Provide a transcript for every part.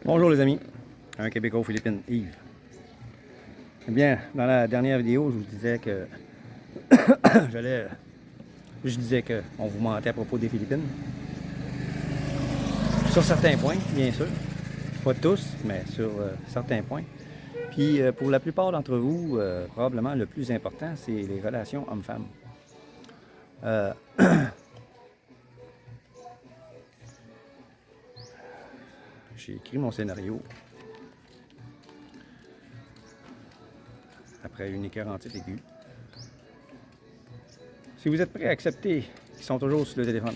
Bonjour les amis, un Québécois aux Philippines, Yves. Eh bien, dans la dernière vidéo, je vous disais que je disais qu'on vous mentait à propos des Philippines. Sur certains points, bien sûr. Pas tous, mais sur certains points. Puis pour la plupart d'entre vous, probablement le plus important, c'est les relations hommes-femmes. J'ai écrit mon scénario après une écœurantite aiguë. Si vous êtes prêts à accepter qu'ils sont toujours sur le téléphone,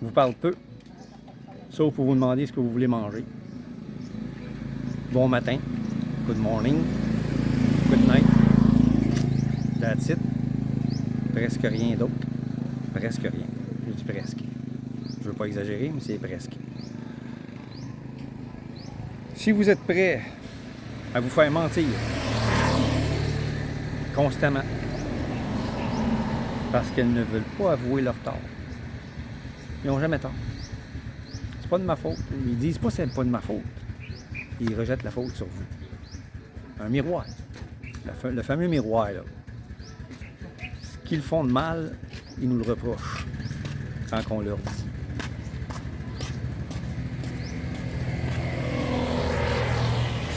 vous parlent peu, sauf pour vous demander ce que vous voulez manger. Bon matin, good morning, good night, that's it. Presque rien d'autre. Presque rien. Je dis presque. Je veux pas exagérer, mais c'est presque. Si vous êtes prêts à vous faire mentir constamment parce qu'elles ne veulent pas avouer leur tort, ils n'ont jamais tort. C'est pas de ma faute. Ils disent pas c'est pas de ma faute. Ils rejettent la faute sur vous. Un miroir. Le fameux miroir, là. Ce qu'ils font de mal, ils nous le reprochent quand on leur dit.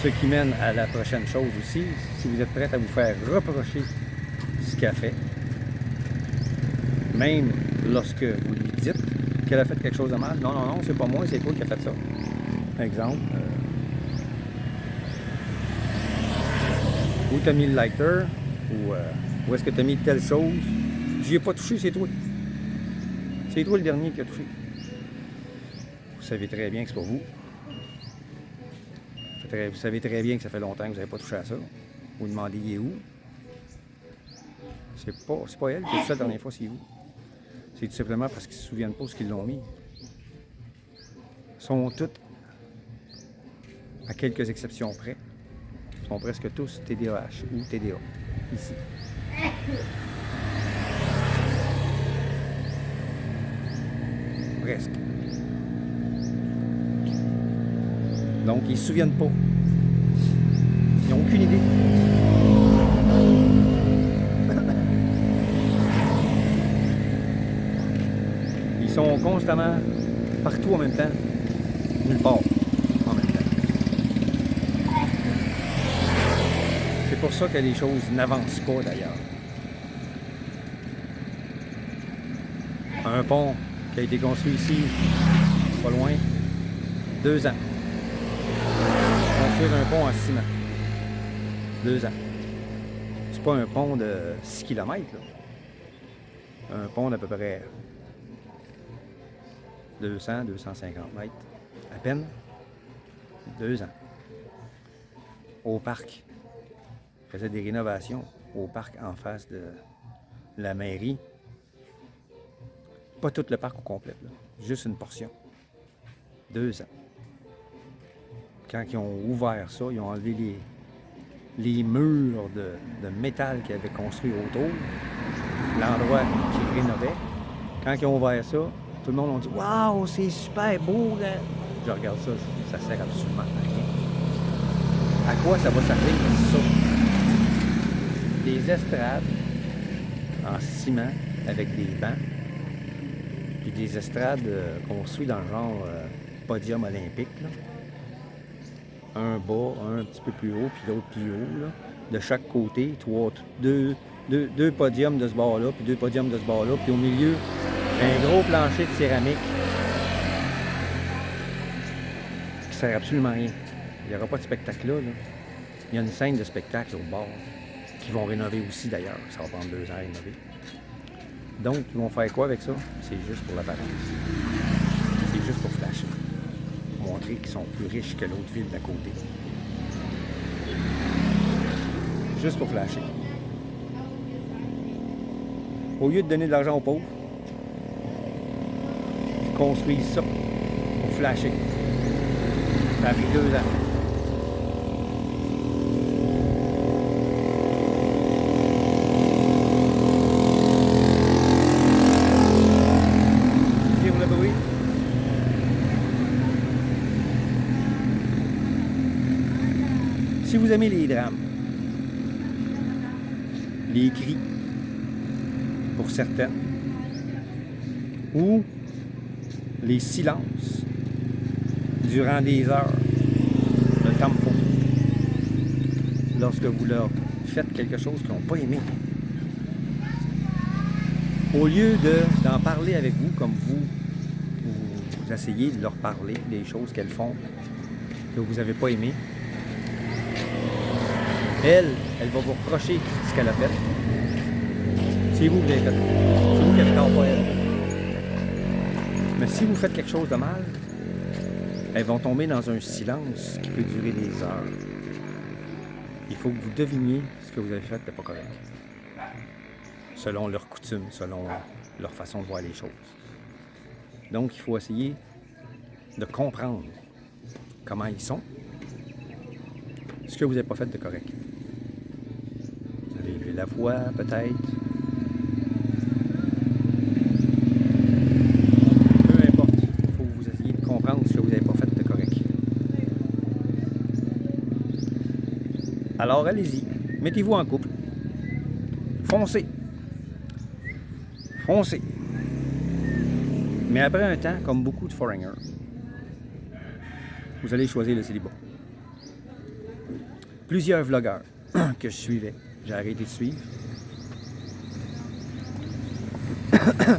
Ce qui mène à la prochaine chose aussi, si vous êtes prête à vous faire reprocher ce qu'elle fait, même lorsque vous lui dites qu'elle a fait quelque chose de mal. Non, non, non, c'est pas moi, c'est toi qui as fait ça. Exemple, où tu as mis le lighter, ou où est-ce que tu as mis telle chose. J'y ai pas touché, c'est toi. C'est toi le dernier qui a touché. Vous savez très bien que c'est pas vous. Vous savez très bien que ça fait longtemps que vous n'avez pas touché à ça. Vous demandez il est où. C'est pas elle qui a fait ça la dernière fois, c'est vous. C'est tout simplement parce qu'ils ne se souviennent pas où ils l'ont mis. Ils sont toutes, à quelques exceptions près, sont presque tous TDAH ou TDA, ici. Presque. Donc, ils ne se souviennent pas. Ils n'ont aucune idée. Ils sont constamment partout en même temps, nulle part en même temps. C'est pour ça que les choses n'avancent pas d'ailleurs. Un pont qui a été construit ici, pas loin, 2 ans. Construire un pont en ciment. 2 ans. C'est pas un pont de 6 km, là. Un pont d'à peu près 200, 250 mètres. À peine. 2 ans. Au parc. On faisait des rénovations au parc en face de la mairie. Pas tout le parc au complet, là. Juste une portion. 2 ans. Quand ils ont ouvert ça, ils ont enlevé les murs de métal qu'ils avaient construits autour, l'endroit qu'ils rénovaient. Quand ils ont ouvert ça, tout le monde a dit « Waouh, c'est super beau! » Je regarde ça, ça sert absolument à rien. À quoi ça va servir, ça? Des estrades en ciment avec des bancs, puis des estrades construites dans le genre podium olympique, là. Un bas, un petit peu plus haut, puis l'autre plus haut, là. De chaque côté, deux podiums de ce bord-là, puis 2 podiums de ce bord-là, puis au milieu, un gros plancher de céramique qui sert absolument à rien. Il n'y aura pas de spectacle là. Il y a une scène de spectacle au bord qu'ils vont rénover aussi d'ailleurs. Ça va prendre 2 ans à rénover. Donc, ils vont faire quoi avec ça? C'est juste pour l'apparence. C'est juste pour flasher. Montrer qu'ils sont plus riches que l'autre ville d'à côté. Juste pour flasher. Au lieu de donner de l'argent aux pauvres, ils construisent ça pour flasher. Ça a pris 2 ans. Excusez pour le bruit. Si vous aimez les drames, les cris, pour certains, ou les silences durant des heures, le tempo, lorsque vous leur faites quelque chose qu'ils n'ont pas aimé, au lieu d'en parler avec vous, comme vous essayez de leur parler des choses qu'elles font que vous n'avez pas aimé, elle va vous reprocher ce qu'elle a fait. C'est vous qui l'avez fait. C'est vous qui avez tort, pas elle. Mais si vous faites quelque chose de mal, elles vont tomber dans un silence qui peut durer des heures. Il faut que vous deviniez ce que vous avez fait n'était pas correct. Selon leurs coutumes, selon leur façon de voir les choses. Donc, il faut essayer de comprendre comment ils sont, ce que vous n'avez pas fait de correct. Vous avez élevé la voix, peut-être. Peu importe, il faut que vous essayiez de comprendre ce que vous n'avez pas fait de correct. Alors, allez-y, mettez-vous en couple. Foncez. Foncez. Mais après un temps, comme beaucoup de foreigners, vous allez choisir le célibat. Plusieurs vlogueurs que je suivais, j'ai arrêté de suivre.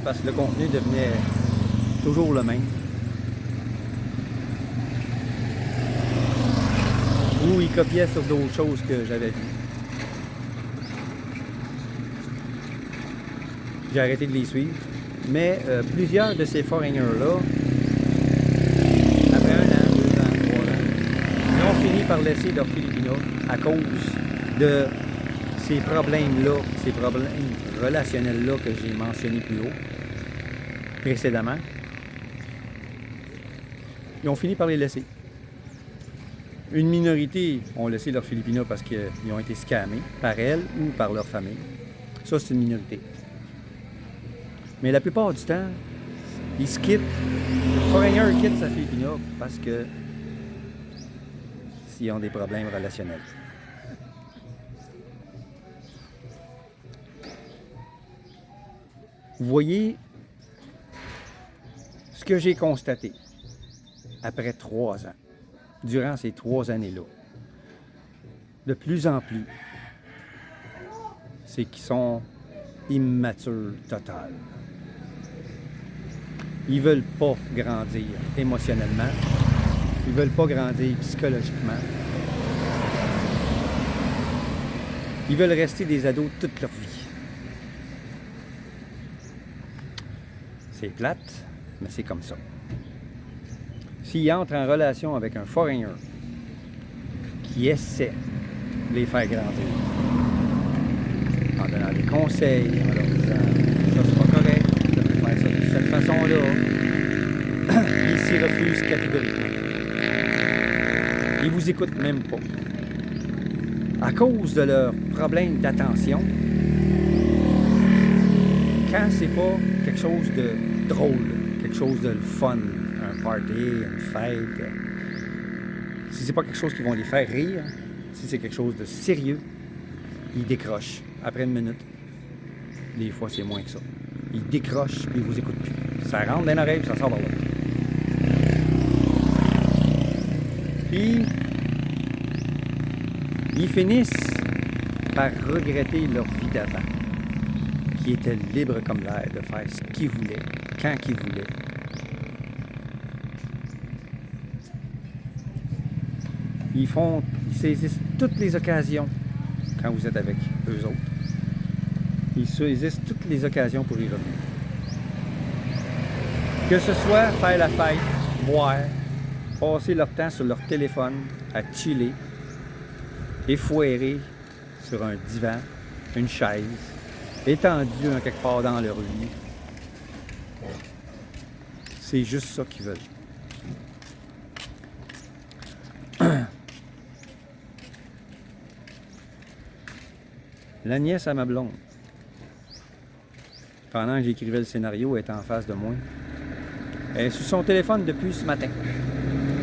Parce que le contenu devenait toujours le même. Ou ils copiaient sur d'autres choses que j'avais vues. J'ai arrêté de les suivre. Mais plusieurs de ces foreigners-là, après 1 an, 2 ans, 3 ans, ils ont fini par laisser leur Filipino à cause de ces problèmes-là, ces problèmes relationnels-là que j'ai mentionnés plus haut, précédemment. Ils ont fini par les laisser. Une minorité ont laissé leur Filipino parce qu'ils ont été scammés par elles ou par leur famille. Ça, c'est une minorité. Mais la plupart du temps, ils se quittent. Le foreigner quitte sa Filipino parce que s'ils ont des problèmes relationnels. Vous voyez ce que j'ai constaté après 3 ans, durant ces 3 années-là. De plus en plus, c'est qu'ils sont immatures total. Ils ne veulent pas grandir émotionnellement. Ils ne veulent pas grandir psychologiquement. Ils veulent rester des ados toute leur vie. C'est plate, mais c'est comme ça. S'ils entrent en relation avec un foreigner qui essaie de les faire grandir, en donnant des conseils, en leur disant « ça c'est pas correct, vous devez faire ça de cette façon-là », ils s'y refusent catégoriquement. Ils vous écoutent même pas. À cause de leur problème d'attention, quand c'est pas quelque chose de drôle, quelque chose de fun, un party, une fête, si c'est pas quelque chose qui va les faire rire, si c'est quelque chose de sérieux, ils décrochent après 1 minute. Des fois, c'est moins que ça. Ils décrochent puis ils vous écoutent plus. Ça rentre dans l'oreille puis ça sort par là. Puis, ils finissent par regretter leur vie d'avant, qui était libre comme l'air de faire ce qu'ils voulaient, quand qu'ils voulaient. Ils saisissent toutes les occasions quand vous êtes avec eux autres. Ils saisissent toutes les occasions pour y revenir. Que ce soit faire la fête, boire, passer leur temps sur leur téléphone, à chiller, effoirer sur un divan, une chaise, étendu en quelque part dans leur vie. C'est juste ça qu'ils veulent. La nièce à ma blonde, pendant que j'écrivais le scénario, elle était en face de moi. Elle est sur son téléphone depuis ce matin.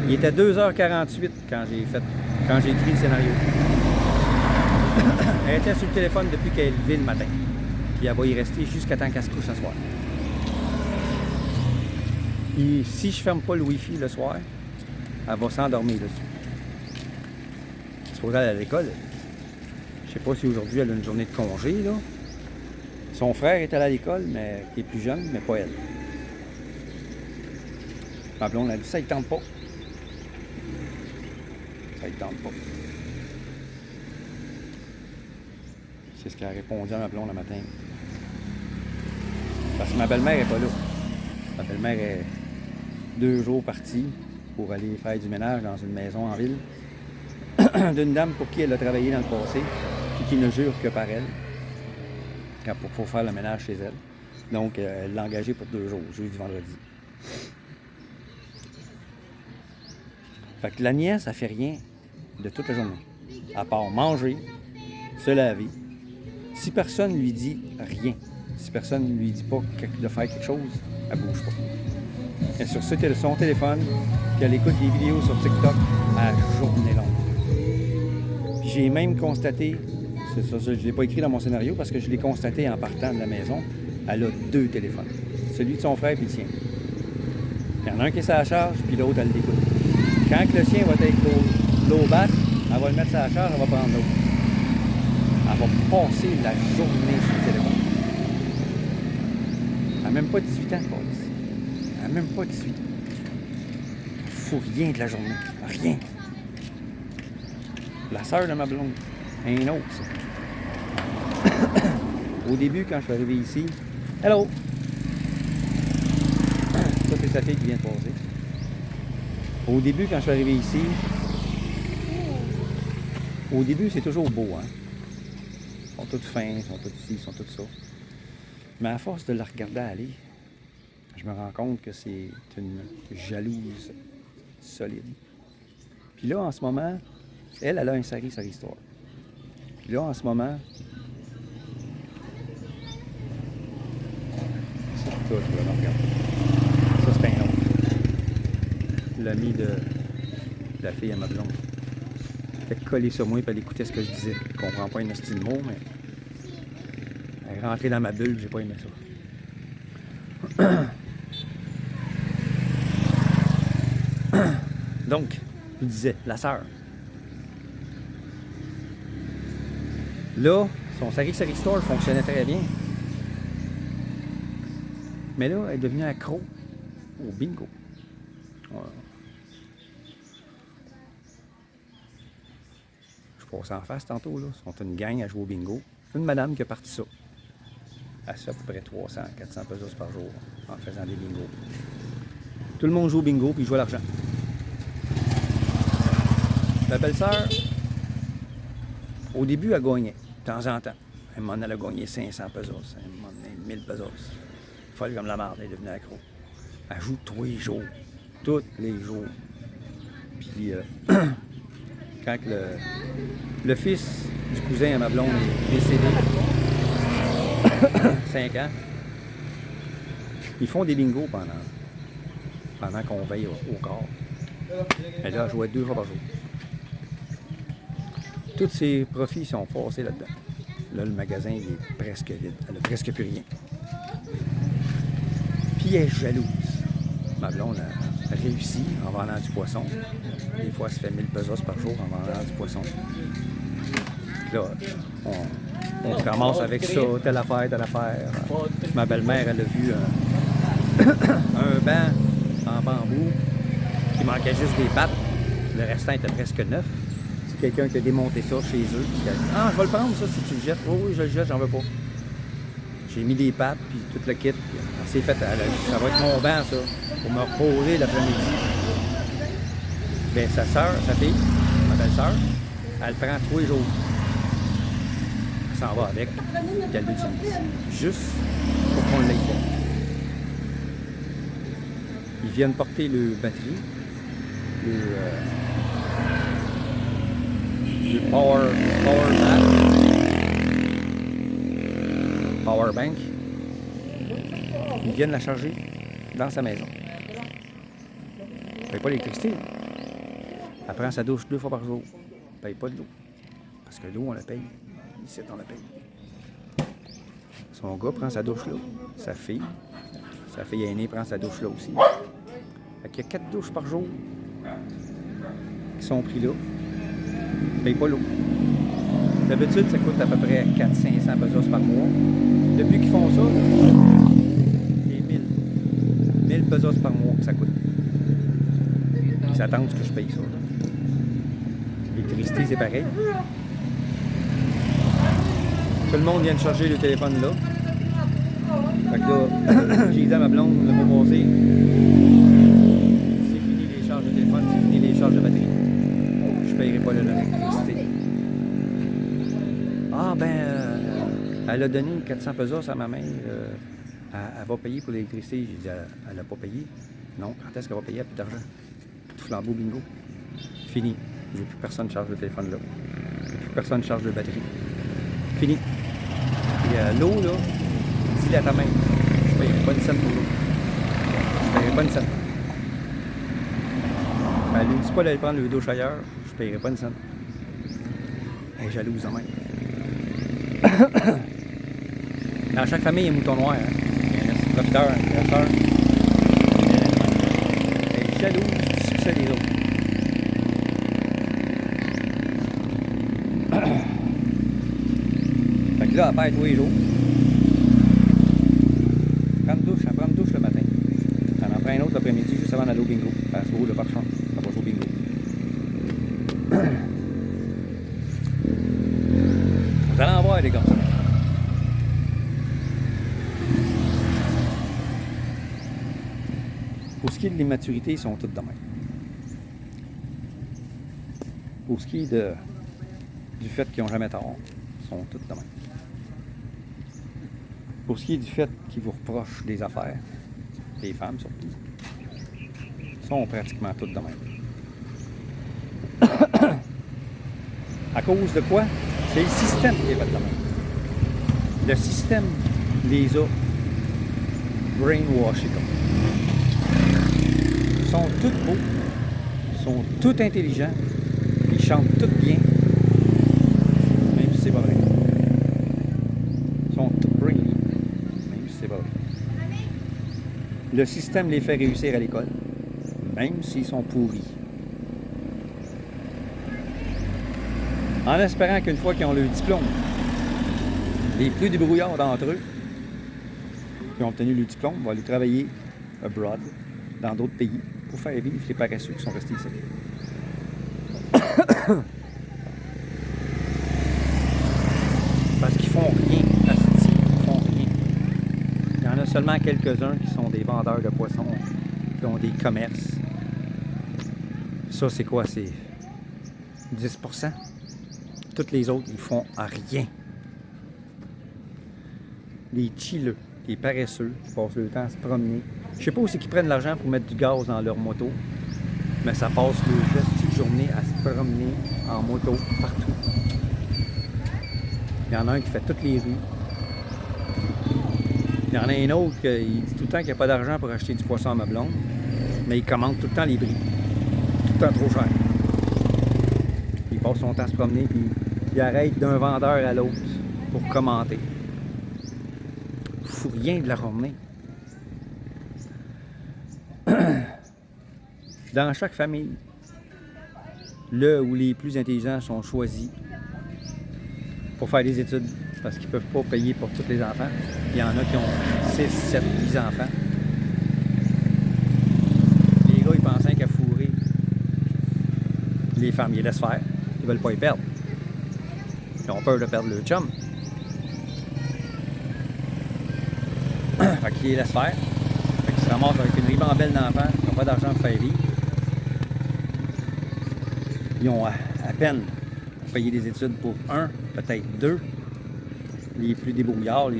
Il était 2h48 quand j'ai écrit le scénario. Elle était sur le téléphone depuis qu'elle est levée le matin. Puis elle va y rester jusqu'à temps qu'elle se couche ce soir. Et si je ferme pas le Wi-Fi le soir, elle va s'endormir dessus. C'est pour aller à l'école. Je sais pas si aujourd'hui elle a une journée de congé, là. Son frère est allé à l'école, mais il est plus jeune, mais pas elle. Ma blonde a dit, ça ne tente pas. Ça ne tente pas. C'est ce qu'elle a répondu à ma blonde le matin. Parce que ma belle-mère n'est pas là. Ma belle-mère est 2 jours partie pour aller faire du ménage dans une maison en ville d'une dame pour qui elle a travaillé dans le passé et qui ne jure que par elle pour faire le ménage chez elle. Donc, elle l'a engagée pour 2 jours, jeudi, vendredi. Fait que la nièce, elle fait rien de toute la journée, à part manger, se laver. Si personne lui dit rien, si personne ne lui dit pas de faire quelque chose, elle bouge pas. Elle est sur son téléphone, puis elle écoute des vidéos sur TikTok à journée longue. Puis j'ai même constaté, c'est ça, je ne l'ai pas écrit dans mon scénario parce que je l'ai constaté en partant de la maison, elle a 2 téléphones. Celui de son frère puis le sien. Il y en a un qui est à la charge, puis l'autre, elle l'écoute. Quand le sien va être low bat, elle va le mettre à la charge, elle va prendre l'autre. Elle va passer la journée sur le téléphone. Elle n'a même pas 18 ans, Paulus. Elle n'a même pas 18 ans. Il ne faut rien de la journée. Rien. La sœur de ma blonde. Un autre, ça. Au début, quand je suis arrivé ici, hello! Ça, c'est sa fille qui vient de passer. Au début, quand je suis arrivé ici, au début, c'est toujours beau, hein? Ils sont tous fins, ils sont tous ci, ils sont tous ça. Mais à force de la regarder aller, je me rends compte que c'est une jalouse solide. Puis là, en ce moment, elle a un Sari Store. Puis là, en ce moment, c'est tout, là, regarde. Ça, c'est un autre. L'ami de la fille à ma blonde. Elle était collée sur moi et elle écoutait ce que je disais. Je comprends pas un style de mot, mais elle est rentrée dans ma bulle, j'ai pas aimé ça. Donc, je disais, la sœur. Là, son Sari Store fonctionnait très bien. Mais là, elle est devenue accro au bingo. Voilà. Je passais en face tantôt, là. Ils sont une gang à jouer au bingo. C'est une madame qui a parti ça. Elle se fait à peu près 300, 400 pesos par jour en faisant des bingos. Tout le monde joue au bingo puis joue à l'argent. La belle-sœur, au début, elle gagnait, de temps en temps. Elle m'en allait gagner 500 pesos, elle m'en allait 1000 pesos. Folle comme la marde, elle est devenue accro. Elle joue tous les jours. Tous les jours. Puis, quand le fils du cousin à ma blonde est décédé, 5 ans, ils font des bingos pendant qu'on veille au corps. Elle a joué 2 fois par jour. Tous ses profits sont passés là-dedans. Là, le magasin il est presque vide. Elle n'a presque plus rien. Puis elle est jalouse. Ma blonde a réussi en vendant du poisson. Des fois, elle se fait 1000 pesos par jour en vendant du poisson. Puis là, on se ramasse avec ça, telle affaire. Ma belle-mère, elle a vu un banc en bambou qui manquait juste des pattes. Le restant était presque neuf. C'est quelqu'un qui a démonté ça chez eux. Qui a dit, ah, je vais le prendre, ça, si tu le jettes. Oui, je le jette, j'en veux pas. J'ai mis des pattes, puis tout le kit. Elle s'est fait, ça va être mon banc, ça, pour me reposer l'après-midi. Bien, sa sœur, sa fille, ma belle-sœur, elle le prend tous les jours. Elle s'en va avec, puis elle l'utilise. Juste pour qu'on l'aille pas. Ils viennent porter le batterie, le power bank. Ils viennent la charger dans sa maison. Elle ne paye pas l'électricité. Elle prend sa douche 2 fois par jour. Elle ne paye pas de l'eau. Parce que l'eau, on la paye. ici dans le pays. Son gars prend sa douche là. Sa fille aînée prend sa douche là aussi. Fait qu'il y a 4 douches par jour qui sont pris là. Ils ne payent pas l'eau. D'habitude, ça coûte à peu près 400-500 pesos par mois. Depuis qu'ils font ça, c'est 1000 pesos par mois que ça coûte. Ils s'attendent que je paye ça. L'électricité, c'est pareil. Tout le monde vient de charger le téléphone là. Fait que là, j'ai dit à ma blonde le mois passé, c'est fini les charges de téléphone, c'est fini les charges de batterie. Je ne payerai pas l'électricité. Ah elle a donné 400 pesos à ma mère. Elle va payer pour l'électricité. J'ai dit, elle n'a pas payé. Non, quand est-ce qu'elle va payer? Elle n'a plus d'argent. Tout flambeau bingo. Fini. J'ai plus personne charge le téléphone là. J'ai plus personne charge de batterie. Fini. Et l'eau, là, dis-le à ta mère. Je ne payerai pas une scène pour l'eau. Je ne payerai pas une scène. Elle ne dit pas d'aller prendre le douche ailleurs. Je ne payerai pas une scène. Elle est jalouse en même. Dans chaque famille, il y a un mouton noir. Hein? Il y a un profiteur, un grasseur. Elle est jalouse du succès des autres. Fait que là, elle perd tous les jours. Elle prend une douche le matin. Elle en prend une autre l'après-midi, juste avant d'aller au bingo. Elle se roule le parfum. Elle va jouer au bingo. Vous allez en voir des comme ça. Pour ce qui est de l'immaturité, ils sont tous de même. Pour ce qui est du fait qu'ils n'ont jamais tort, ils sont tous de même. Pour ce qui est du fait qu'ils vous reprochent des affaires, les femmes surtout, ils sont pratiquement toutes de même. À cause de quoi? C'est le système qui est fait de même. Le système les a brainwashés comme. Ils sont tous beaux, ils sont tous intelligents, ils chantent tous bien, même si c'est pas vrai. Ils sont tous brainy, même si c'est pas vrai. Le système les fait réussir à l'école, même s'ils sont pourris. En espérant qu'une fois qu'ils ont le diplôme, les plus débrouillards d'entre eux, qui ont obtenu le diplôme, vont aller travailler abroad, dans d'autres pays, pour faire vivre les paresseux qui sont restés ici. Parce qu'ils font rien, asti, ils font rien. Il y en a seulement quelques-uns qui sont des vendeurs de poissons, qui ont des commerces. Ça, c'est quoi? C'est 10%. Toutes les autres, ils font rien. Les chilleux, les paresseux, qui passent le temps à se promener. Je sais pas où c'est qu'ils prennent l'argent pour mettre du gaz dans leur moto, mais ça passe le geste de journée à se promener en moto partout. Il y en a un qui fait toutes les rues. Il y en a un autre qui dit tout le temps qu'il n'y a pas d'argent pour acheter du poisson à ma blonde, mais il commande tout le temps les prix. Tout le temps trop cher. Il passe son temps à se promener, puis il arrête d'un vendeur à l'autre pour commenter. Il ne fout rien de la journée. Dans chaque famille, le ou les plus intelligents sont choisis pour faire des études parce qu'ils ne peuvent pas payer pour tous les enfants. Il y en a qui ont 6, 7, 10 enfants. Les gars, ils pensaient qu'à fourrer les femmes, ils les laissent faire. Ils ne veulent pas y perdre. Ils ont peur de perdre le chum. Fait qu'ils les laissent faire. Fait qu'ils se ramassent avec une ribambelle d'enfants qui n'ont pas d'argent pour faire vivre. Ils ont à peine pour payer des études pour un, peut-être deux, les plus débrouillards,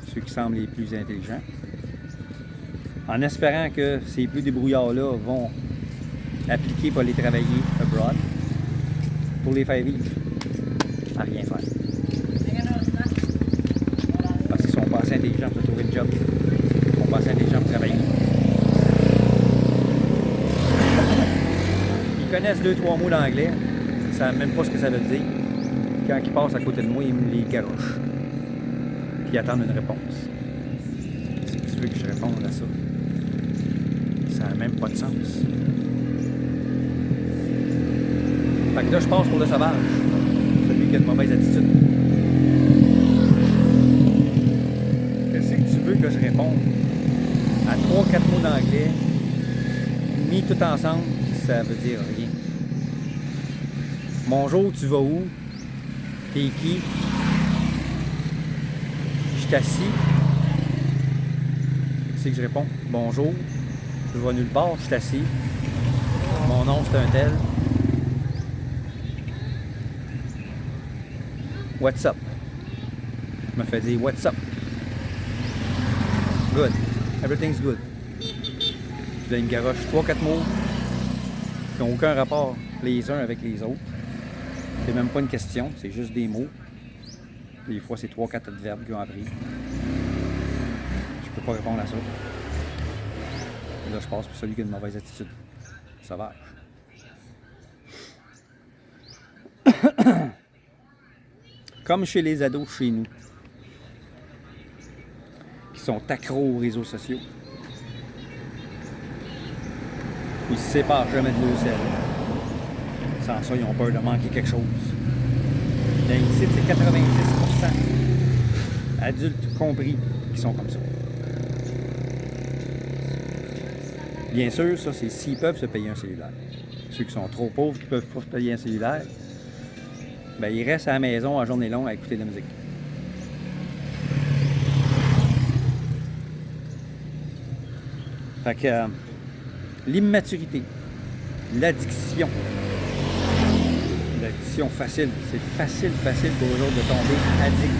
ceux qui semblent les plus intelligents, en espérant que ces plus débrouillards-là vont appliquer pour les travailler abroad, pour les faire vivre, à rien faire. Parce qu'ils sont pas assez intelligents pour trouver le job. Ils sont pas assez intelligents pour travailler. Ils connaissent 2-3 mots d'anglais, ils ne savent même pas ce que ça veut dire. quand ils passent à côté de moi, ils me les garochent. Puis ils attendent une réponse. Qu'est-ce que tu veux que je réponde à ça? Ça n'a même pas de sens. Fait que là, je passe pour le sauvage. Celui qui a de mauvaise attitude. Qu'est-ce que tu veux que je réponde à 3-4 mots d'anglais, mis tout ensemble, ça veut dire rien. Bonjour, tu vas où? T'es qui? Je suis assis. C'est que je réponds. Bonjour, je vais nulle part, je suis assis. Mon nom c'est un tel. What's up? Je me fais dire what's up? Good. Everything's good. Puis là, il me garoche 3-4 mots qui n'ont aucun rapport les uns avec les autres. C'est même pas une question, c'est juste des mots. Des fois, c'est 3-4 adverbes qu'ils ont appris. Je peux pas répondre à ça. Et là, je passe pour celui qui a une mauvaise attitude. Sauvage. Comme chez les ados chez nous, qui sont accros aux réseaux sociaux. Ils se séparent jamais de leur cerveau. Sans ça, ils ont peur de manquer quelque chose. Là, ici, c'est 90% adultes compris qui sont comme ça. Bien sûr, ça, c'est s'ils peuvent se payer un cellulaire. Ceux qui sont trop pauvres, qui ne peuvent pas se payer un cellulaire, ben, ils restent à la maison à journée longue à écouter de la musique. Fait que l'immaturité, l'addiction facile, c'est facile pour eux autres de tomber addict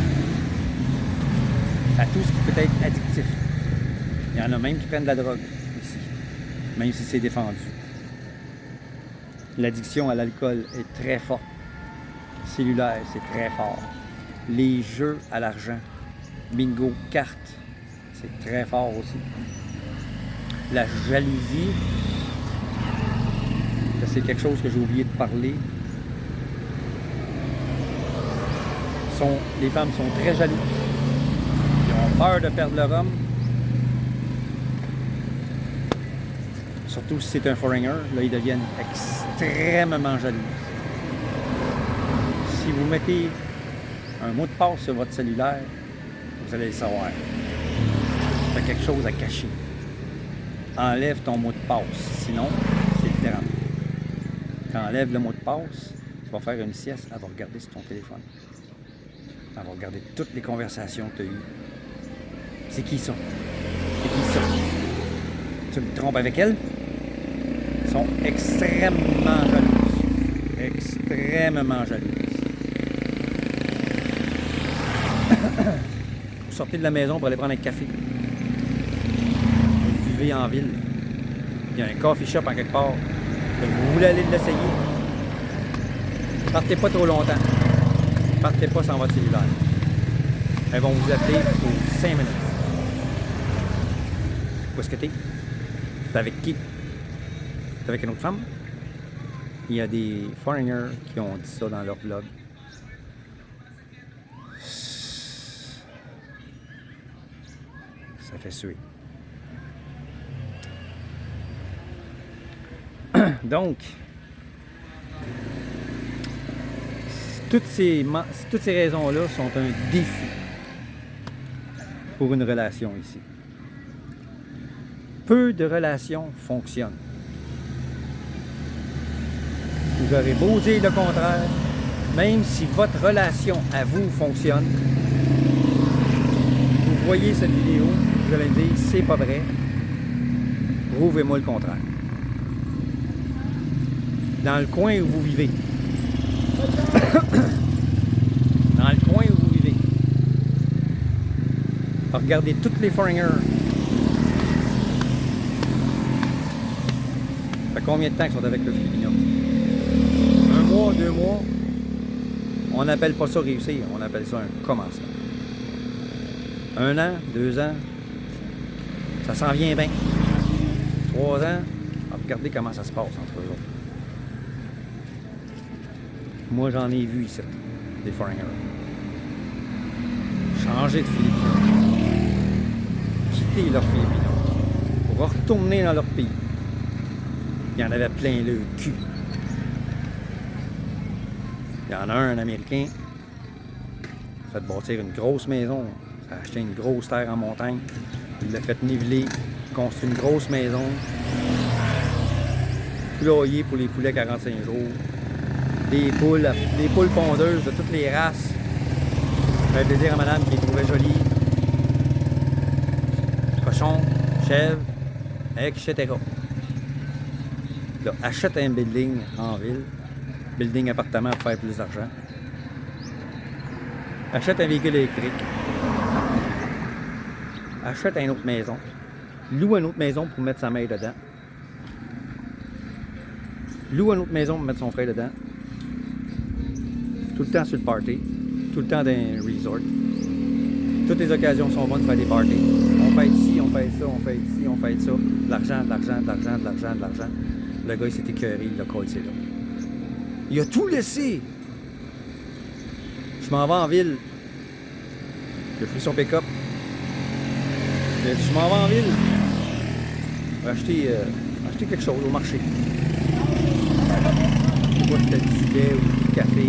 à tout ce qui peut être addictif. Il y en a même qui prennent de la drogue ici, même si c'est défendu. L'addiction à l'alcool est très forte. Cellulaire, c'est très fort. Les jeux à l'argent, bingo, cartes, c'est très fort aussi. La jalousie, ça, c'est quelque chose que j'ai oublié de parler. Les femmes sont très jalouses. Ils ont peur de perdre leur homme. Surtout si c'est un foreigner, là, ils deviennent extrêmement jaloux. Si vous mettez un mot de passe sur votre cellulaire, vous allez le savoir. Tu as quelque chose à cacher. Enlève ton mot de passe, sinon, c'est le drame. Quand enlève le mot de passe, tu vas faire une sieste, elle va regarder sur ton téléphone. Elle va regarder toutes les conversations que tu as eues. C'est qui ça? C'est qui ça? Tu me trompes avec elle? Ils sont extrêmement jalouses. Extrêmement jalouses. Vous sortez de la maison pour aller prendre un café. Vous vivez en ville. Il y a un coffee shop en quelque part. Vous voulez aller l'essayer. Partez pas trop longtemps. Partez pas sans votre cellulaire. Elles vont vous appeler pour 5 minutes. Où est-ce que t'es? T'es avec qui? T'es avec une autre femme? Il y a des foreigners qui ont dit ça dans leur blog. Ça fait suer. Donc, toutes ces raisons-là sont un défi pour une relation ici. Peu de relations fonctionnent. Vous aurez beau dire le contraire, même si votre relation à vous fonctionne, vous voyez cette vidéo, vous allez me dire c'est pas vrai, prouvez-moi le contraire. Dans le coin où vous vivez. Dans le coin où vous vivez. Regardez tous les foreigners. Ça fait combien de temps qu'ils sont avec le Filipino? 1 mois, 2 mois? On n'appelle pas ça réussir, on appelle ça un commencement. 1 an, 2 ans, ça s'en vient bien. 3 ans, regardez comment ça se passe entre eux autres. Moi, j'en ai vu ici. des foreigners. Changer de Philippines. Quitter leurs Philippines. Pour retourner dans leur pays. Il y en avait plein le cul. Il y en a un Américain qui a fait bâtir une grosse maison. Il a acheté une grosse terre en montagne. Il l'a fait niveler, construit une grosse maison. Poulailler pour les poulets 45 jours. Des poules pondeuses de toutes les races. Ça fait plaisir à madame qui les trouvait jolies. Cochons, chèvres, etc. Là, achète un building en ville. Building appartement pour faire plus d'argent. Achète un véhicule électrique. Achète une autre maison. Loue une autre maison pour mettre sa mère dedans. Loue une autre maison pour mettre son frère dedans. Tout le temps sur le party. Tout le temps dans un resort. Toutes les occasions sont bonnes de faire des parties. On fait ici, on fait ça, on fait ici, on fait ça. De l'argent, de l'argent, de l'argent, de l'argent, de l'argent. Le gars, il s'est écœuré, il l'a collé là. Il a tout laissé. Je m'en vais en ville. Il a pris son pick-up. Il a dit, je m'en vais en ville. Je vais acheter quelque chose au marché. Je sais pas si c'était du lait ou du café.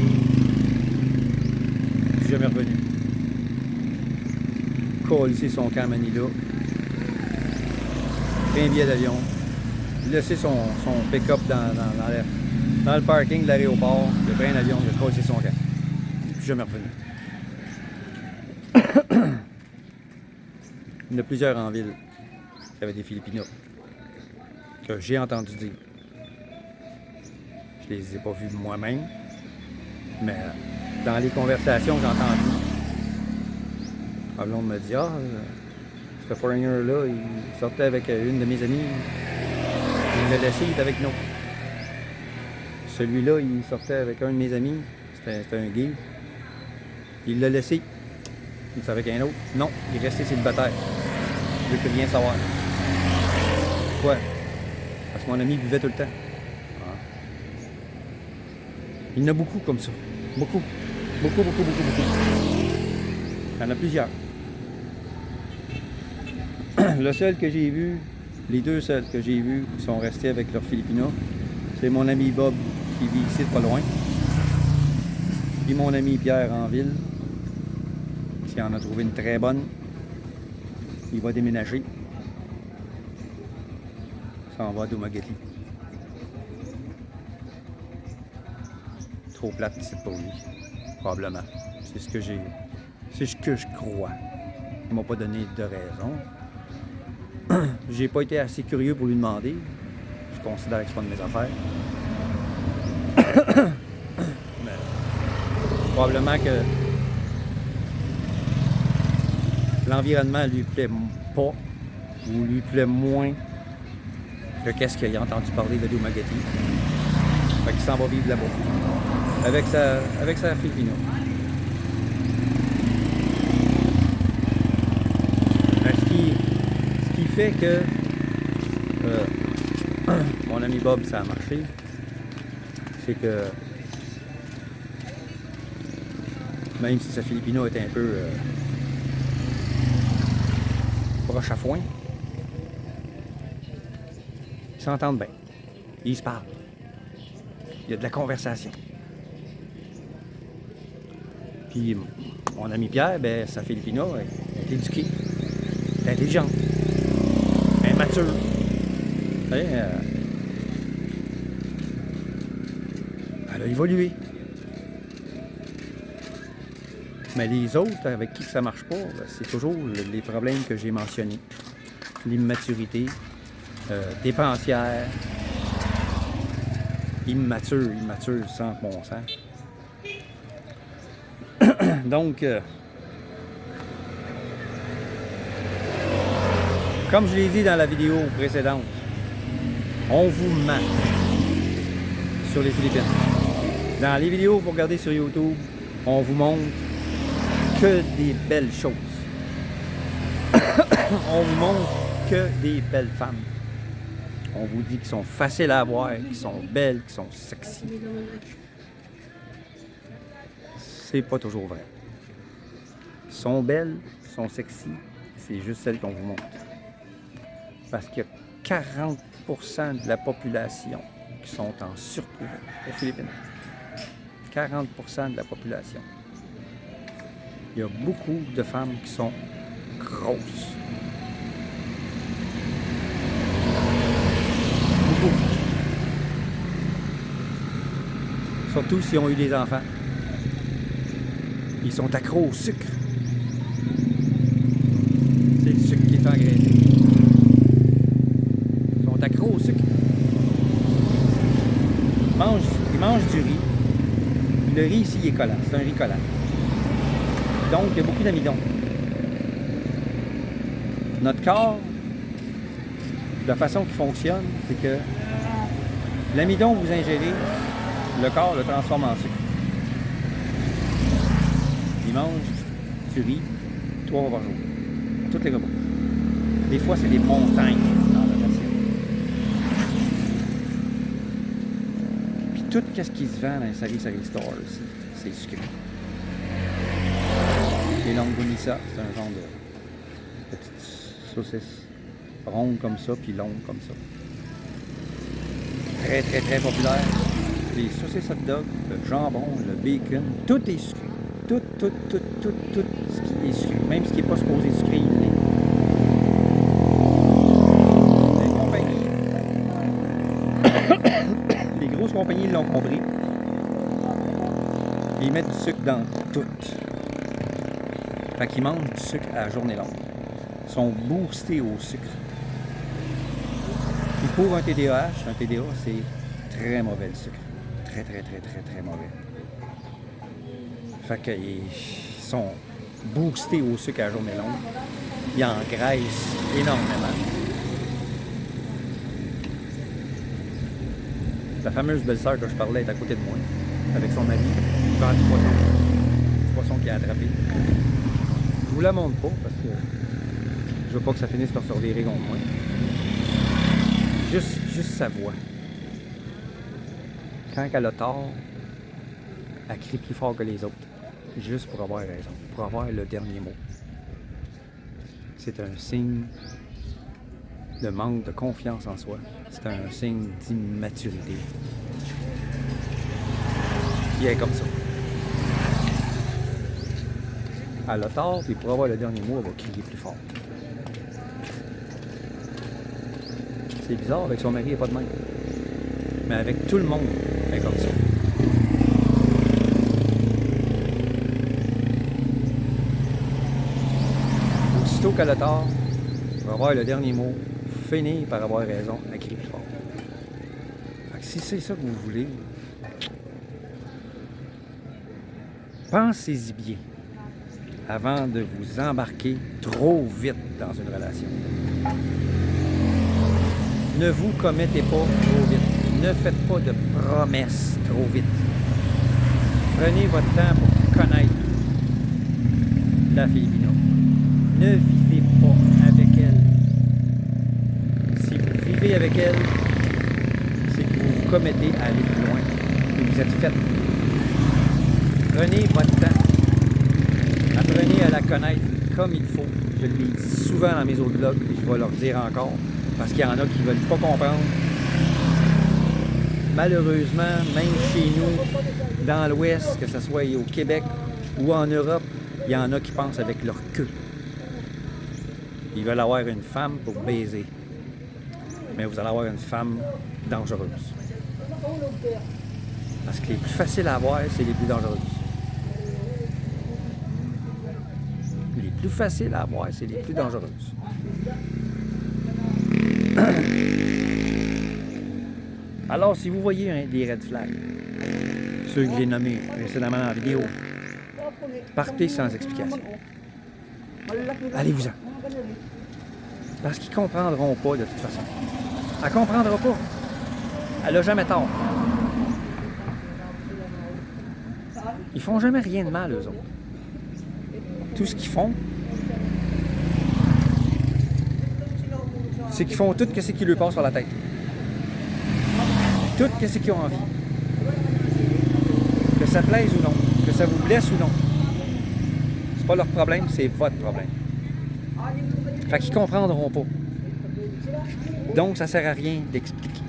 Je suis jamais revenu. Collé son camp à Manila. Pris un billet d'avion. Laissé son pick-up dans le parking de l'aéroport. Il a pris un avion, il a collé son camp. Je suis jamais revenu. Il y en a plusieurs en ville qui avaient des Philippinos que j'ai entendu dire. Je les ai pas vus moi-même, mais dans les conversations que j'ai entendues, ma blonde me dit « Ah, ce foreigner-là, il sortait avec une de mes amies, il l'a laissé, il était avec nous. Celui-là, il sortait avec un de mes amis, c'était un gay, il l'a laissé, il était avec un autre. Non, il est resté célibataire. Je veux plus rien savoir. Pourquoi? Parce que mon ami buvait tout le temps. Ah. Il y en a beaucoup comme ça. Beaucoup. Beaucoup. Il y en a plusieurs. Le seul que j'ai vu, les deux seuls que j'ai vus qui sont restés avec leurs Philippinos, c'est mon ami Bob qui vit ici pas loin. Puis mon ami Pierre en ville, qui en a trouvé une très bonne. Il va déménager. Ça en va à Dumaguete. Trop plate ici pour lui. Probablement. C'est ce que j'ai. C'est ce que je crois. Il m'a pas donné de raison. J'ai pas été assez curieux pour lui demander. Je considère que c'est pas de mes affaires. Mais probablement que l'environnement lui plaît pas ou lui plaît moins que qu'est-ce qu'il a entendu parler de Dumaguete. Fait qu'il s'en va vivre là-bas avec sa Filipino. Ce qui fait que mon ami Bob, ça a marché, c'est que même si sa Filipino était un peu broche à foin, ils s'entendent bien. Ils se parlent. Il y a de la conversation. Puis mon ami Pierre, ben, sa Filipino, elle est éduquée, elle est intelligente, elle est mature. Elle a évolué. Mais les autres avec qui ça marche pas, c'est toujours les problèmes que j'ai mentionnés. L'immaturité, dépensière, immature sans bon sens. Donc, comme je l'ai dit dans la vidéo précédente, on vous ment sur les Philippines. Dans les vidéos que vous regardez sur YouTube, on vous montre que des belles choses. On vous montre que des belles femmes. On vous dit qu'ils sont faciles à avoir, qu'ils sont belles, qu'ils sont sexy. c'est pas toujours vrai. Sont belles, sont sexy, c'est juste celles qu'on vous montre. Parce qu'il y a 40% de la population qui sont en surpoids aux Philippines. 40% de la population. Il y a beaucoup de femmes qui sont grosses. Beaucoup. Surtout s'ils ont eu des enfants. Ils sont accros au sucre. C'est le sucre qui est engraissé. Ils sont accros au sucre. Ils mangent du riz. Le riz ici il est collant. C'est un riz collant. Donc, il y a beaucoup d'amidon. Notre corps, de la façon qu'il fonctionne, c'est que l'amidon que vous ingérez, le corps le transforme en sucre. Il mange du riz 3 fois par jour. Toutes les repas. Des fois, c'est des montagnes dans la ration. Puis tout ce qui se vend dans les Sari Stores ici, c'est sucré. Les longanisa, c'est un genre de petite saucisse ronde comme ça, puis longue comme ça. Très, très, très populaire. Les saucisses hot dog, le jambon, le bacon, tout est sucré. Tout ce qui est sucré. Même ce qui n'est pas supposé sucré, il l'est. Les compagnies, les grosses compagnies l'ont compris. Ils mettent du sucre dans tout. Fait qu'ils mangent du sucre à la journée longue. Ils sont boostés au sucre. Et pour un TDAH, c'est très mauvais le sucre. Très, très, très, très, très mauvais. Fait qu'ils sont boostés au sucre à la journée longue. Ils engraissent énormément. La fameuse belle-sœur que je parlais est à côté de moi, avec son mari. Il vend du poisson. Du poisson qu'il a attrapé. Je vous la montre pas parce que je veux pas que ça finisse par se revirer contre moi. Juste sa voix. Quand elle a tort, elle crie plus fort que les autres. Juste pour avoir raison, pour avoir le dernier mot. C'est un signe de manque de confiance en soi. C'est un signe d'immaturité. Qui est comme ça. Elle a tort, puis pour avoir le dernier mot, elle va crier plus fort. C'est bizarre, avec son mari, il n'est pas de même. Mais avec tout le monde, elle est comme ça. Aussitôt qu'elle a tort, pour avoir le dernier mot, finir par avoir raison, elle crie plus fort. Fait que si c'est ça que vous voulez, pensez-y bien avant de vous embarquer trop vite dans une relation. Ne vous commettez pas trop vite. Ne faites pas de promesses trop vite. Prenez votre temps pour connaître la Filipino. Ne vivez pas avec elle. Si vous vivez avec elle, c'est que vous vous commettez à aller plus loin. Et vous êtes fait. Prenez votre temps. Apprenez à la connaître comme il faut. Je l'ai dit souvent dans mes autres blogs et je vais leur dire encore. Parce qu'il y en a qui ne veulent pas comprendre. Malheureusement, même chez nous, dans l'Ouest, que ce soit au Québec ou en Europe, il y en a qui pensent avec leur queue. Ils veulent avoir une femme pour baiser. Mais vous allez avoir une femme dangereuse. Parce que les plus faciles à avoir, c'est les plus dangereuses. Les plus faciles à avoir, c'est les plus dangereuses. Alors, si vous voyez des red flags, ceux que j'ai nommés précédemment dans la vidéo, partez sans explication. Allez-vous-en. Parce qu'ils ne comprendront pas de toute façon. Elle ne comprendra pas. Elle n'a jamais tort. Ils font jamais rien de mal, eux autres. Tout ce qu'ils font, c'est qu'ils font tout ce qui leur passe par la tête. Tout ce qu'ils ont envie. Que ça plaise ou non. que ça vous blesse ou non. C'est pas leur problème, c'est votre problème. Fait qu'ils comprendront pas. Donc, ça sert à rien d'expliquer.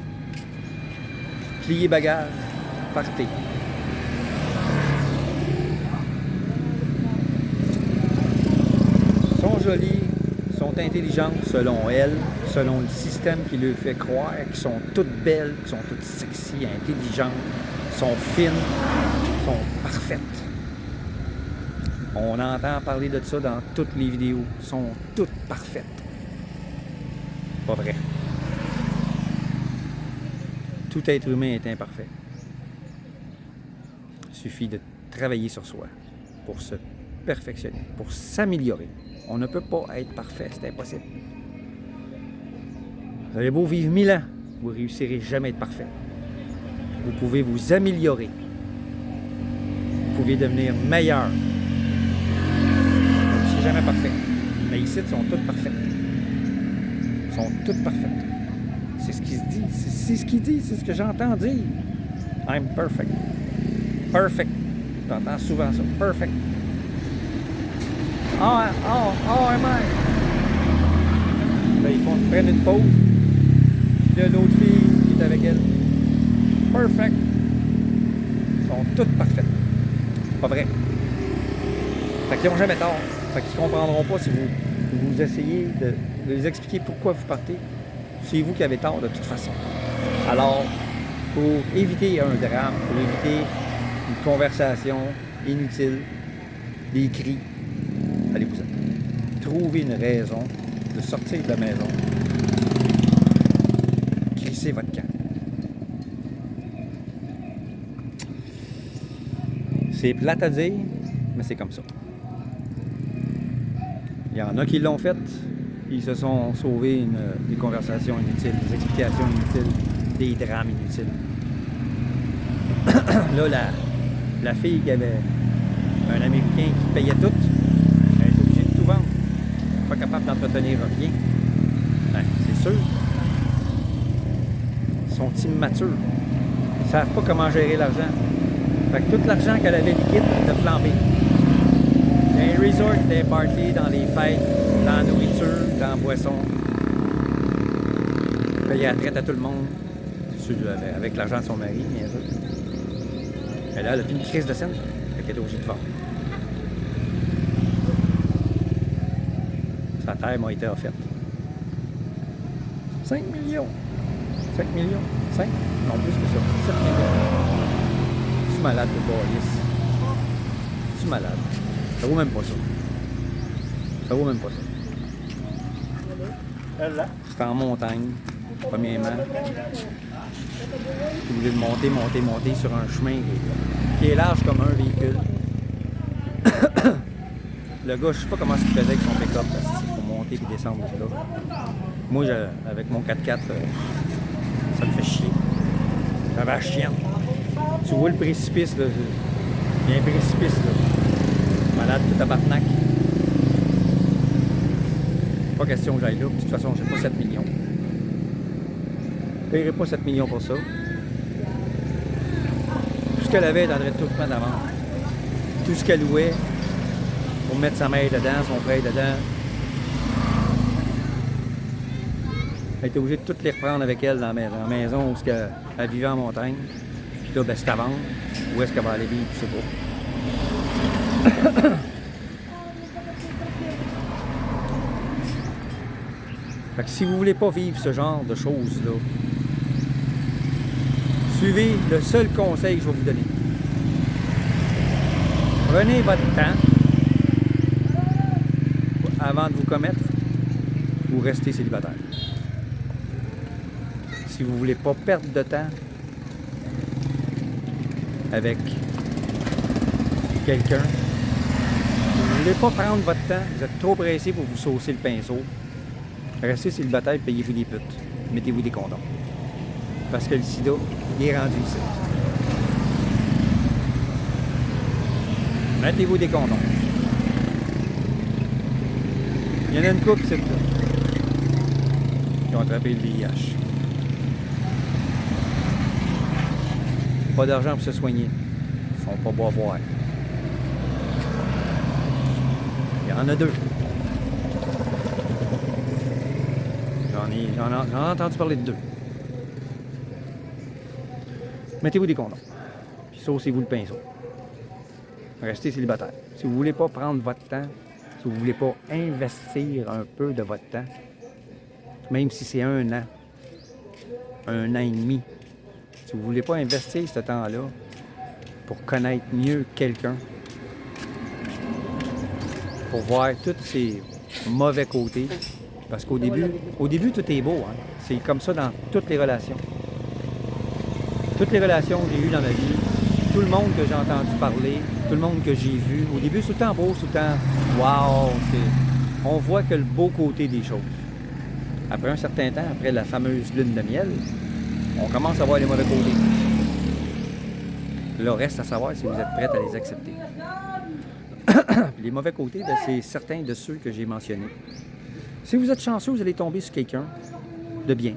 Pliez bagages, partez. Ils sont jolies, sont intelligentes selon elles, selon le système qui leur fait croire qu'elles sont toutes belles, qu'elles sont toutes sexy, intelligentes, sont fines, sont parfaites. On entend parler de ça dans toutes les vidéos. Elles sont toutes parfaites. Pas vrai. Tout être humain est imparfait. Il suffit de travailler sur soi pour se perfectionner, pour s'améliorer. On ne peut pas être parfait, c'est impossible. Vous avez beau vivre 1000 ans, vous ne réussirez jamais à être parfait. Vous pouvez vous améliorer. Vous pouvez devenir meilleur. C'est jamais parfait. Mais ici, elles sont toutes parfaites. Elles sont toutes parfaites. C'est ce qui se dit. C'est ce qu'il dit. C'est ce que j'entends dire. I'm perfect. Perfect. J'entends souvent ça. Perfect. Am I? Là, ils prennent une pause. Puis là, l'autre fille qui est avec elle. Perfect. Elles sont toutes parfaites. Pas vrai. Fait qu'ils n'ont jamais tort. Fait qu'ils ne comprendront pas si vous essayez de les expliquer pourquoi vous partez. C'est vous qui avez tort de toute façon. Alors, pour éviter un drame, pour éviter une conversation inutile, des cris, allez-vous-en. Trouvez une raison de sortir de la maison. Crissez votre camp. C'est plate à dire, mais c'est comme ça. Il y en a qui l'ont fait, ils se sont sauvés des conversations inutiles, des explications inutiles, des drames inutiles. Là, la fille qui avait un Américain qui payait tout, elle était obligée de tout vendre. Pas capable d'entretenir rien. Ben, c'est sûr. Ils sont immatures. Ils ne savent pas comment gérer l'argent. Fait que tout l'argent qu'elle avait liquide, elle a flambé. Dans les resorts, des parties, dans les fêtes, dans la nourriture, dans la boisson. Payer la traite à tout le monde. Avec l'argent de son mari, bien sûr. Et là, elle a plus une crise de scène. Fait qu'elle est obligée de vendre. Sa terre m'a été offerte. 5 millions. 5 millions. 5? Non, plus que ça. 7 millions. Tu es malade, le Boris. Tu es malade. Ça vaut même pas ça. Ça vaut même pas ça. C'est en montagne, premièrement. Vous voulez monter sur un chemin qui est large comme un véhicule. Le gars, je sais pas comment il faisait avec son pick-up pour monter et descendre de là. Moi, avec mon 4x4, ça me fait chier. J'avais la chienne. Tu vois le précipice, là. Il y a un précipice, là. Malade, tout à Barnac. Pas question que j'aille là. De toute façon, j'ai pas 7 millions. Je paierai pas 7 millions pour ça. Tout ce qu'elle avait, elle donnerait tout le temps d'avance. Tout ce qu'elle louait, pour mettre sa mère dedans, son frère dedans. Elle était obligée de toutes les reprendre avec elle dans la maison où elle vivait en montagne. Puis là, ben, c'est à vendre. Où est-ce qu'elle va aller vivre, je sais pas. Fait que si vous voulez pas vivre ce genre de choses-là, suivez le seul conseil que je vais vous donner. Prenez votre temps avant de vous commettre ou restez célibataire. Si vous voulez pas perdre de temps avec quelqu'un, si vous voulez pas prendre votre temps, vous êtes trop pressé pour vous saucer le pinceau, restez célibataire et payez-vous des putes. Mettez-vous des condoms. Parce que le sida, il est rendu ici. Mettez-vous des condoms. Il y en a une couple, c'est là, qui ont attrapé le VIH. Pas d'argent pour se soigner. Ils ne sont pas boire. en a deux. J'en ai entendu parler de deux. Mettez-vous des condoms. Puis saucez-vous le pinceau. Restez célibataire. Si vous ne voulez pas prendre votre temps, si vous ne voulez pas investir un peu de votre temps, même si c'est 1 an et demi, si vous ne voulez pas investir ce temps-là pour connaître mieux quelqu'un, pour voir tous ses mauvais côtés, parce qu'au début, tout est beau. Hein? C'est comme ça dans toutes les relations. Toutes les relations que j'ai eues dans ma vie, tout le monde que j'ai entendu parler, tout le monde que j'ai vu, au début, c'est tout le temps beau, c'est tout le temps « wow ». On voit que le beau côté des choses. Après un certain temps, après la fameuse lune de miel, on commence à voir les mauvais côtés. Là, reste à savoir si vous êtes prête à les accepter. Les mauvais côtés, ben, c'est certains de ceux que j'ai mentionnés. Si vous êtes chanceux, vous allez tomber sur quelqu'un de bien.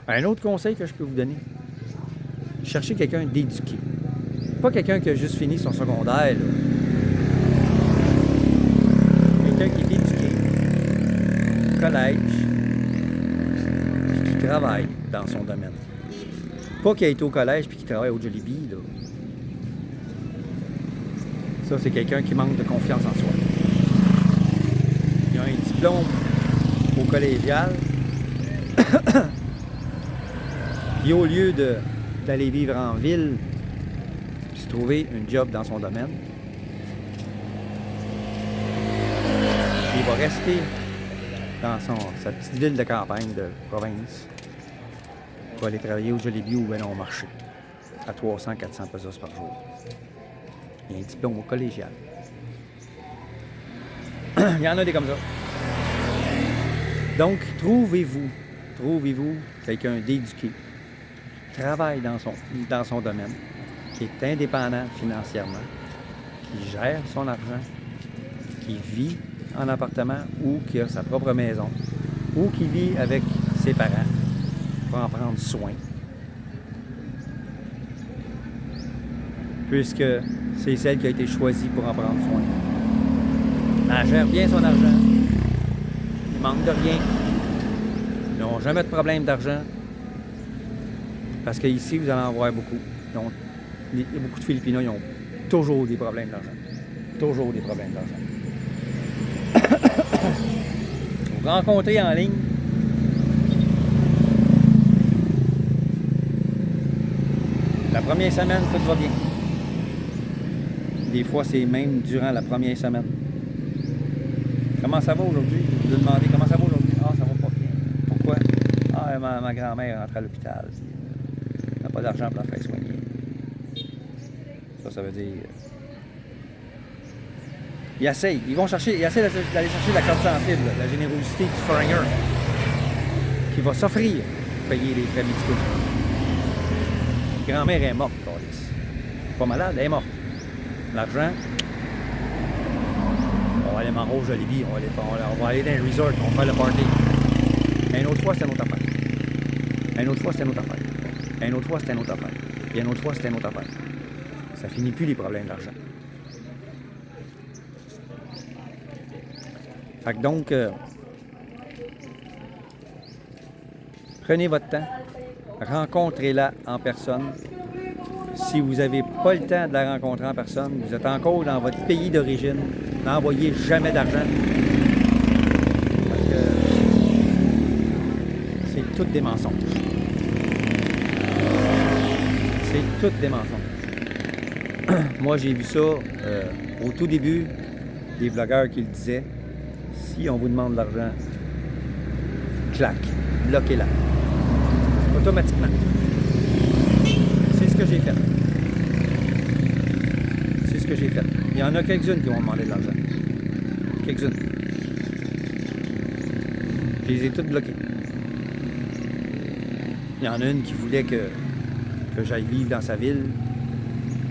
Un autre conseil que je peux vous donner, cherchez quelqu'un d'éduqué. Pas quelqu'un qui a juste fini son secondaire. Là. Quelqu'un qui est éduqué, collège, et qui travaille dans son domaine. Pas qui a été au collège et qui travaille au Jollibee. Là. Ça, c'est quelqu'un qui manque de confiance en soi. Il a un diplôme au collégial. Puis au lieu d'aller vivre en ville puis se trouver un job dans son domaine, il va rester dans sa petite ville de campagne, de province. Il va aller travailler au Jollibee ou bien au marché à 300-400 pesos par jour. Il y a un diplôme au collégial. Il y en a des comme ça. Donc, trouvez-vous quelqu'un d'éduqué, qui travaille dans son domaine, qui est indépendant financièrement, qui gère son argent, qui vit en appartement ou qui a sa propre maison, ou qui vit avec ses parents pour en prendre soin. Puisque c'est celle qui a été choisie pour en prendre soin. Elle gère bien son argent. Il manque de rien. Ils n'ont jamais de problème d'argent. Parce qu'ici, vous allez en voir beaucoup. Donc, il y a beaucoup de Philippins, ils ont toujours des problèmes d'argent. Toujours des problèmes d'argent. Vous rencontrez en ligne. La première semaine, tout va bien. Des fois, c'est même durant la première semaine. Comment ça va aujourd'hui? Vous vous demandez comment ça va aujourd'hui? Ah, ça va pas bien. Pourquoi? Ah, ma grand-mère rentre à l'hôpital. Elle n'a pas d'argent pour la faire soigner. Ça veut dire... Ils essaient d'aller chercher la corde sensible, la générosité du foreigner qui va s'offrir pour payer les frais médicaux. La grand-mère est morte, Carlis. Pas malade, elle est morte. L'argent, on va aller manger au Jollibee, on va aller dans un resort, on va faire le party. Une autre fois, c'est une autre affaire. Une autre fois, c'est une autre affaire. Une autre fois, c'est une autre affaire. Et une autre fois, c'est une autre affaire. Ça finit plus les problèmes d'argent. Fait que donc, prenez votre temps, rencontrez-la en personne. Si vous n'avez pas le temps de la rencontrer en personne, vous êtes encore dans votre pays d'origine, n'envoyez jamais d'argent. Parce que c'est toutes des mensonges. C'est toutes des mensonges. Moi, j'ai vu ça au tout début, des vlogueurs qui le disaient. Si on vous demande de l'argent, clac, bloquez-la. Automatiquement. C'est ce que j'ai fait. C'est ce que j'ai fait. Il y en a quelques-unes qui vont demander de l'argent. Quelques-unes. Je les ai toutes bloquées. Il y en a une qui voulait que j'aille vivre dans sa ville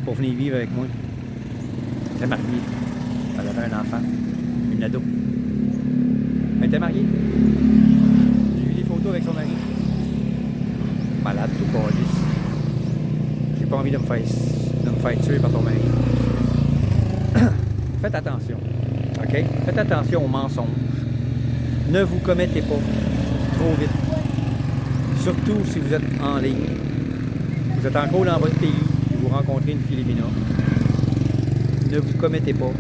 pour venir vivre avec moi. Elle était mariée. Elle avait un enfant, une ado. Elle était mariée. J'ai vu des photos avec son mari. Malade, tout pas lisse. J'ai pas envie de me faire tuer par ton mari. faites attention. OK? Faites attention aux mensonges. Ne vous commettez pas trop vite. Surtout si vous êtes en ligne. Vous êtes encore dans votre pays et vous rencontrez une Filipina. Ne vous commettez pas.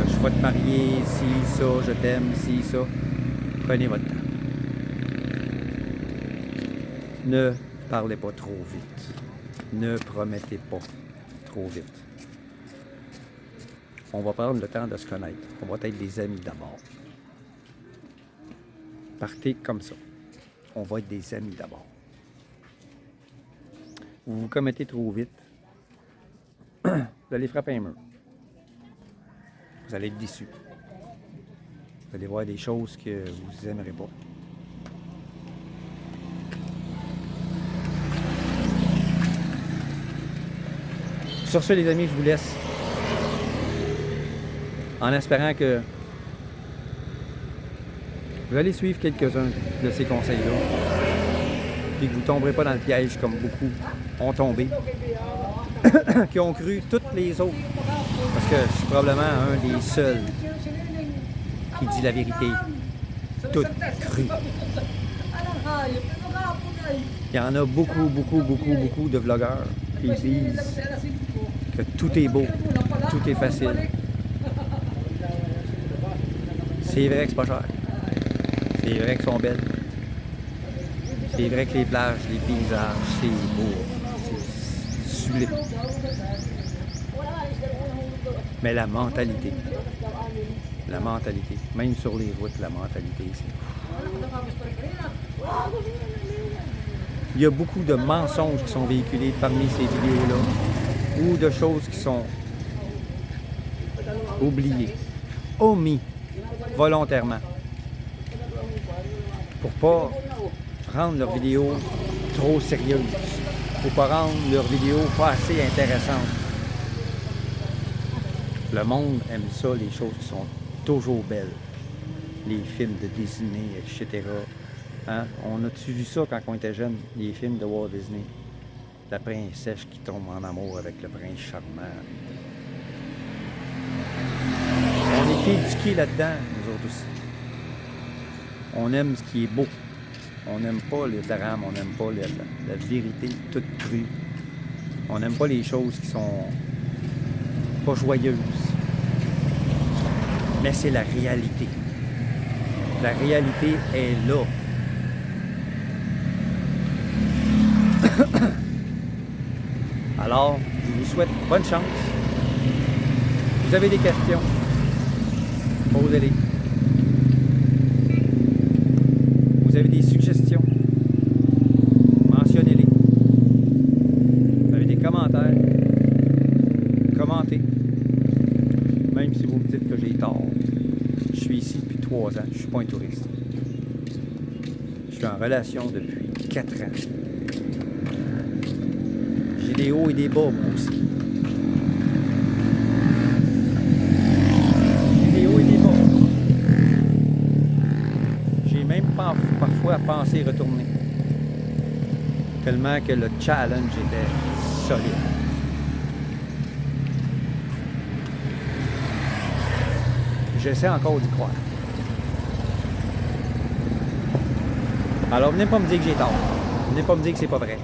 Je vais te marier, si, ça, je t'aime, si, ça. Prenez votre temps. Ne parlez pas trop vite. Ne promettez pas trop vite. On va prendre le temps de se connaître. On va être des amis d'abord. Partez comme ça. On va être des amis d'abord. Vous vous commettez trop vite, vous allez frapper un mur. Vous allez être déçus. Vous allez voir des choses que vous n'aimerez pas. Sur ce, les amis, je vous laisse. En espérant que vous allez suivre quelques-uns de ces conseils-là. Puis que vous ne tomberez pas dans le piège comme beaucoup ont tombé. Qui ont cru toutes les autres. Parce que je suis probablement un des seuls qui dit la vérité. Tout cru. Il y en a beaucoup de vlogueurs qui disent que tout est beau, tout est facile. C'est vrai que c'est pas cher. C'est vrai qu'elles sont belles. C'est vrai que les plages, les paysages, c'est beau. C'est sublime. Mais la mentalité, même sur les routes, la mentalité, c'est... Il y a beaucoup de mensonges qui sont véhiculés parmi ces vidéos-là, ou de choses qui sont oubliées, omis, volontairement, pour pas rendre leurs vidéos trop sérieuses, pour pas rendre leurs vidéos pas assez intéressantes. Le monde aime ça, les choses qui sont toujours belles. Les films de Disney, etc. Hein? On a-tu vu ça quand on était jeune, les films de Walt Disney? La princesse qui tombe en amour avec le prince charmant. On est éduqués là-dedans, nous autres aussi. On aime ce qui est beau. On n'aime pas le drame, on n'aime pas la vérité toute crue. On n'aime pas les choses qui sont pas joyeuses. Mais c'est la réalité. La réalité est là. Alors, je vous souhaite bonne chance. Vous avez des questions, posez-les. Vous avez des suggestions, mentionnez-les. Vous avez des commentaires, commentez. Même si vous me dites que j'ai tort. Je suis ici depuis 3 ans, je ne suis pas un touriste. Je suis en relation depuis 4 ans. J'ai des hauts et des bas, moi aussi. J'ai des hauts et des bas. J'ai même parfois pensé retourner. Tellement que le challenge était solide. J'essaie encore d'y croire. Alors, venez pas me dire que j'ai tort. Venez pas me dire que c'est pas vrai.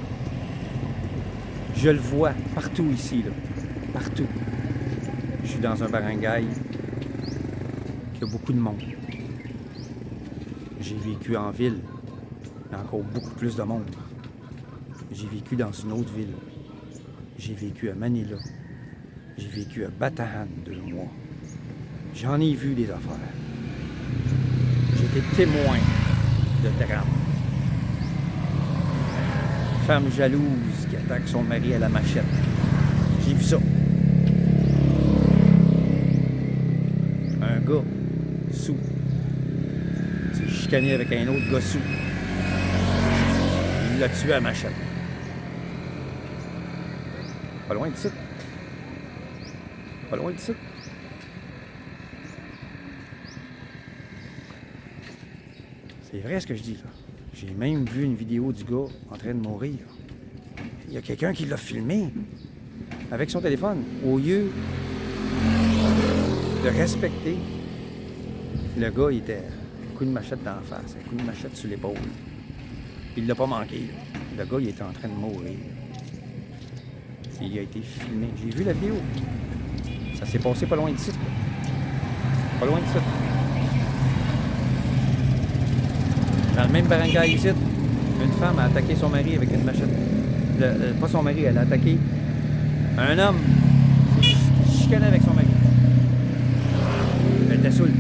Je le vois partout ici, là. Partout. Je suis dans un barangay qui a beaucoup de monde. J'ai vécu en ville. Il y a encore beaucoup plus de monde. J'ai vécu dans une autre ville. J'ai vécu à Manila. J'ai vécu à Bataan 2 mois. J'en ai vu des affaires. J'ai été témoin de drame. Femme jalouse qui attaque son mari à la machette. J'ai vu ça. Un gars sous s'est chicané avec un autre gars sous. Il l'a tué à la machette. Pas loin d'ici. Pas loin d'ici. C'est vrai ce que je dis, là. J'ai même vu une vidéo du gars en train de mourir. Il y a quelqu'un qui l'a filmé avec son téléphone. Au lieu de respecter. Le gars, il était un coup de machette d'en face, un coup de machette sur l'épaule. Il l'a pas manqué. Le gars, il était en train de mourir. Il a été filmé. J'ai vu la vidéo. Ça s'est passé pas loin d'ici. Pas loin d'ici. Dans le même barangay ici, une femme a attaqué son mari avec une machette. Pas son mari, elle a attaqué un homme qui chicanait avec son mari. Elle était saoule.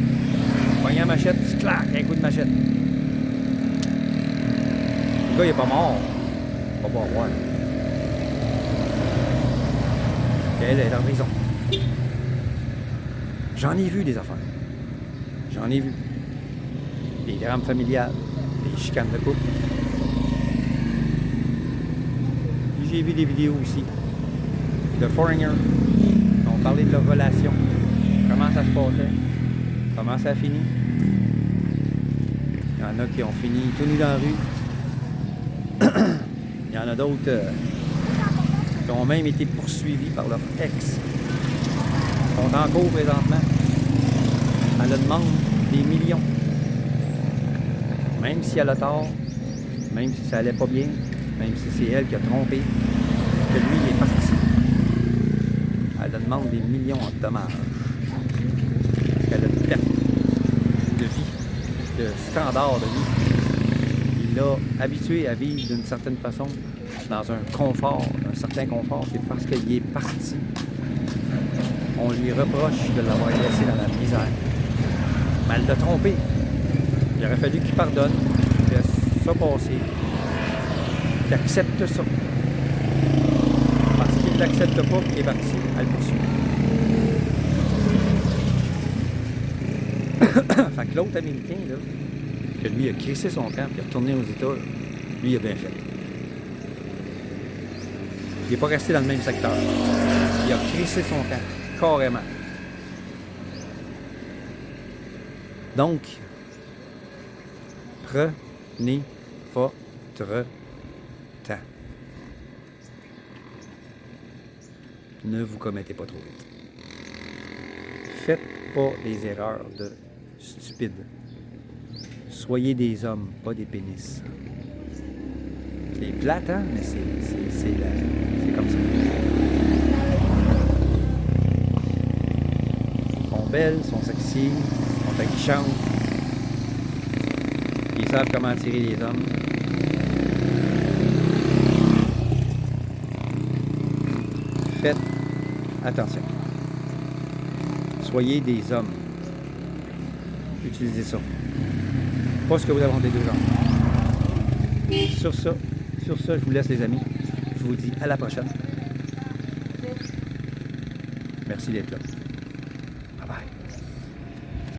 Pogné la machette, clac, un coup de machette. Le gars, il est pas mort. Pas bon, ouais. Elle est en prison. J'en ai vu des affaires. J'en ai vu. Des drames familiales, des chicanes de couple. J'ai vu des vidéos aussi de foreigners qui ont parlé de leur relation, comment ça se passait, comment ça a fini. Il y en a qui ont fini tout nus dans la rue. Il y en a d'autres qui ont même été poursuivis par leur ex. Ils sont en cours présentement. Elle leur demande des millions. Même si elle a tort, même si ça allait pas bien, même si c'est elle qui a trompé, que lui il est parti. Elle leur demande des millions en dommages. Parce qu'elle a une perte de vie, de standard de vie. Il l'a habitué à vivre d'une certaine façon, dans un confort, un certain confort, c'est parce qu'il est parti. On lui reproche de l'avoir laissé dans la misère. Mais elle l'a trompé. Il aurait fallu qu'il pardonne, qu'il laisse ça passer, qu'il accepte ça. Parce qu'il ne l'accepte pas, qu'il est parti, elle le poursuit. Fait que l'autre Américain, là, que lui a crissé son camp et est retourné aux États, lui, il a bien fait. Il n'est pas resté dans le même secteur. Il a crissé son camp, carrément. Donc, prenez votre temps. Ne vous commettez pas trop vite. Faites pas les erreurs de stupides. Soyez des hommes, pas des pénis. C'est plate, hein? Mais c'est comme ça. Ils sont belles, sont sexy, sont aguichantes. Ils savent comment attirer les hommes. Faites attention. Soyez des hommes. Utilisez ça. Pas ce que vous avez des deux jambes. Sur ça, je vous laisse les amis. Je vous dis à la prochaine. Merci d'être là.